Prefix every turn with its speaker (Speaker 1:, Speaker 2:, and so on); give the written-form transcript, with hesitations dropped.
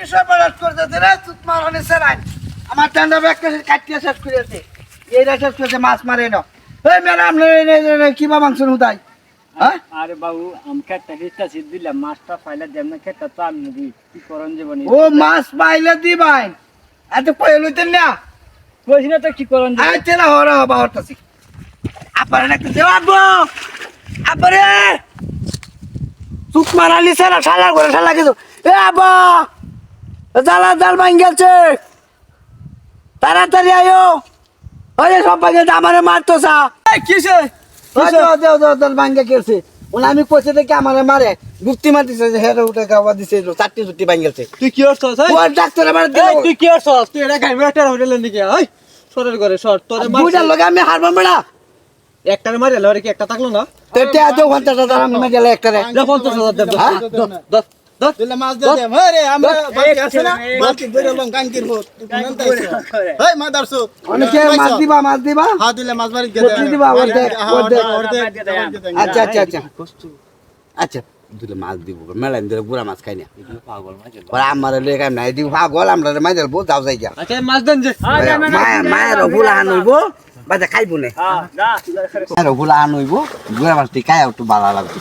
Speaker 1: সর্বনাশ করতেছে রে তুতমার অনেক সেরাই আমার ঠান্ডা ব্যাগটা কাটিয়ে শেষ করেছে এইটা শেষ করেছে মাছ মারে না এই ম্যাডাম কিবা মাংস নুতাই হ্যাঁ
Speaker 2: আরে বাবু আমি খেটটা হিস্টা সিদ্ধ দিলাম মাছটা ফাইলা দেন না খেটটা তো আমি দি কি করন জীবনে
Speaker 1: ও মাছ পাইলে দি ভাই এত কই লইতেন না
Speaker 2: কইছি না তো কি করন
Speaker 1: আই তেলা হরা হবা হতাছি আপারে একটা দেও আপারে তুতমার আলি সেরা শালা করে শালা কিছু এ আবা জাল ভাঙ গেছে তাড়াতাড়ি আয়ো ওরে সব ভাঙে আমারে মারতো সা
Speaker 2: কিসে
Speaker 1: জাল ভাঙে গেছে ওনা আমি কইছে দেখি আমারে মারে গুপ্তি মারতিছে যে হেরে উঠে গাওয়া দিছে চারটি চুটি ভাঙ গেছে
Speaker 2: তুই কি করছস
Speaker 1: ও ডাক্তার আমার
Speaker 2: এই তুই কি করছস তুই এটা গাইবে একটা হোটেল নাকি ওই সরের করে সর তোরে মার
Speaker 1: বুঝার লগে আমি হারবাম বেড়া
Speaker 2: একটারে মারে লরে কি একটা থাকলো না
Speaker 1: তেতে আদো ঘন্টাটা দাঁড়া আমি গেলে একটা রে
Speaker 2: যা 50000 দেব
Speaker 1: হ্যাঁ?
Speaker 2: দস দস
Speaker 3: দিলে মাছ দিয়ে দে রে আমরা বাকি আছে না বাকি বইরে লং কাঙ্কির ভূত এই মাদারসু
Speaker 1: অনেকে মাছ দিবা
Speaker 3: হ্যাঁ দিলে মাছ বাড়ি গেছে
Speaker 1: কতলি দিবা অর্ধেক আচ্ছা আচ্ছা দুলে মাছ দিব মেলান দিলে বুড়া মাছ খাই না
Speaker 2: পাগল মাছ
Speaker 1: ওরা আমার লেগে নাই দিব পাগল আমরা মাছ দেব যাও যাই যা
Speaker 2: আচ্ছা মাছ দেন যে
Speaker 1: মায়ের ভুলা আনইব বাজা খাইব না
Speaker 2: হ্যাঁ যা
Speaker 1: মায়ের ভুলা আনইব বুড়া মাছ খাই একটু ভালো লাগবে